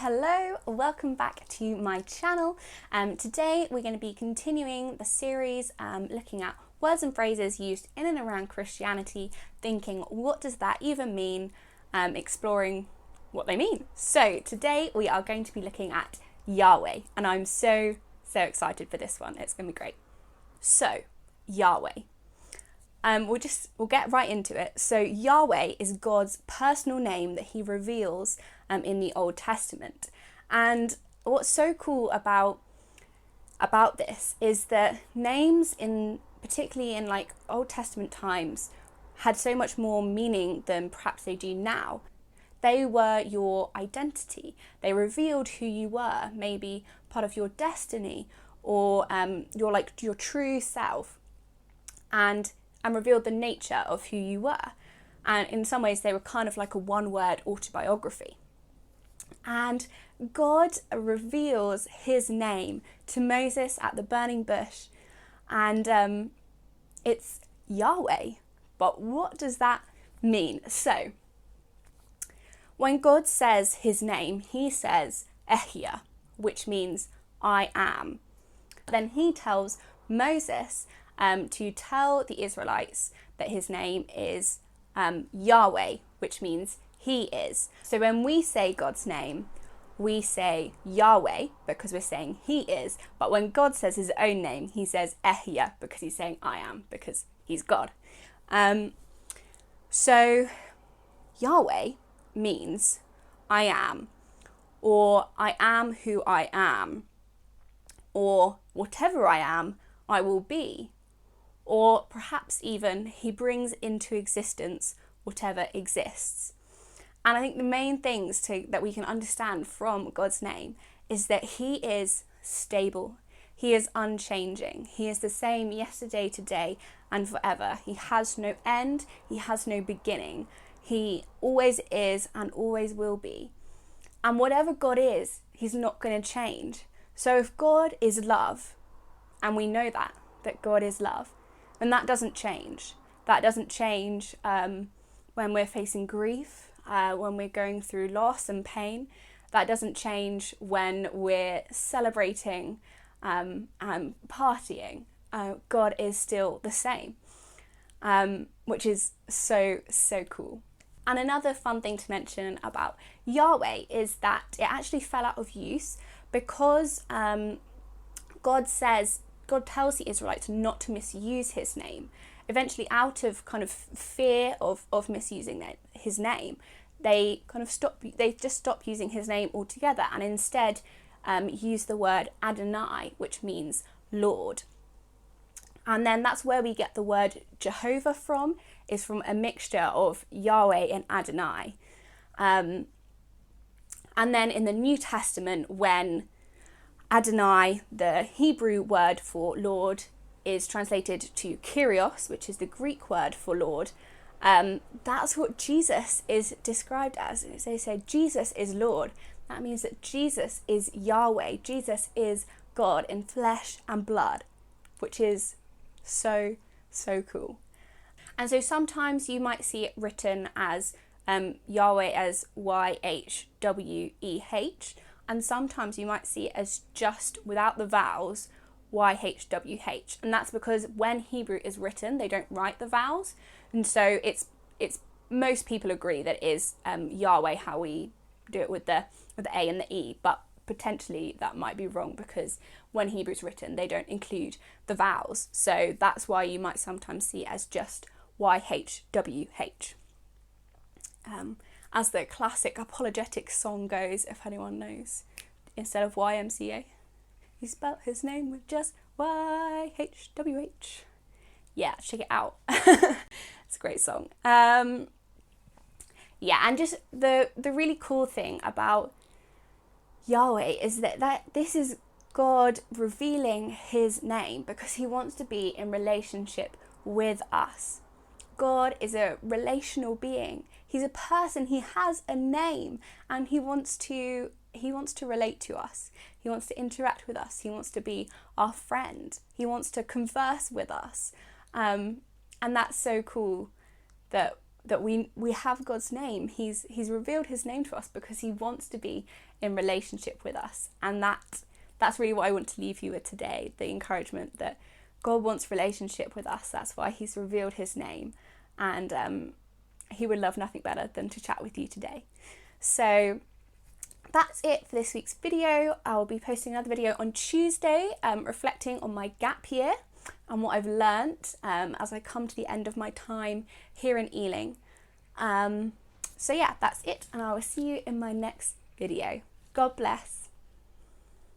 Hello, welcome back to my channel. Today we're going to be continuing the series looking at words and phrases used in and around Christianity, thinking what does that even mean, exploring what they mean. So today we are going to be looking at Yahweh, and I'm so excited for this one. It's going to be great. So Yahweh. We'll get right into it. So Yahweh is God's personal name that he reveals in the Old Testament. And what's so cool about this is that names particularly in like Old Testament times had so much more meaning than perhaps they do now. They were your identity. They revealed who you were, maybe part of your destiny or your true self, and revealed the nature of who you were. And in some ways they were kind of like a one-word autobiography. And God reveals his name to Moses at the burning bush, and it's Yahweh. But what does that mean? So when God says his name, he says Ehia, which means I am. Then he tells Moses to tell the Israelites that his name is Yahweh, which means he is. So when we say God's name, we say Yahweh because we're saying he is. But when God says his own name, he says Ehia because he's saying I am, because he's God. So Yahweh means I am, or I am who I am, or whatever I am, I will be. Or perhaps even he brings into existence whatever exists. And I think the main things that we can understand from God's name is that he is stable. He is unchanging. He is the same yesterday, today, and forever. He has no end. He has no beginning. He always is and always will be. And whatever God is, he's not going to change. So if God is love, and we know that God is love, and that doesn't change. That doesn't change when we're facing grief, when we're going through loss and pain. That doesn't change when we're celebrating and partying. God is still the same, which is so cool. And another fun thing to mention about Yahweh is that it actually fell out of use because God tells the Israelites not to misuse his name. Eventually, out of kind of fear of misusing his name, they just stop using his name altogether, and instead use the word Adonai, which means Lord. And then that's where we get the word Jehovah from, is from a mixture of Yahweh and Adonai. And then in the New Testament, when Adonai, the Hebrew word for Lord, is translated to Kyrios, which is the Greek word for Lord, that's what Jesus is described as. They say Jesus is Lord. That means that Jesus is Yahweh. Jesus is God in flesh and blood, which is so cool. And so sometimes you might see it written as Yahweh as YHWYH, and sometimes you might see it as just without the vowels, YHWH. And that's because when Hebrew is written, they don't write the vowels. And so it's most people agree that it is Yahweh, how we do it with the A and the E, but potentially that might be wrong because when Hebrew is written, they don't include the vowels. So that's why you might sometimes see it as just YHWH. As the classic Apologetix song goes, if anyone knows, instead of YMCA, he spelt his name with just YHWH. Yeah, check it out. It's a great song. And just the really cool thing about Yahweh is that this is God revealing his name because he wants to be in relationship with us. God is a relational being. He's a person. He has a name, and he wants to relate to us. He wants to interact with us. He wants to be our friend. He wants to converse with us. And that's so cool that that we have God's name. He's revealed his name to us because he wants to be in relationship with us. And that's really what I want to leave you with today, the encouragement that God wants relationship with us. That's why he's revealed his name. And he would love nothing better than to chat with you today. So that's it for this week's video. I'll be posting another video on Tuesday, reflecting on my gap year and what I've learnt as I come to the end of my time here in Ealing. So yeah, that's it, and I will see you in my next video. God bless.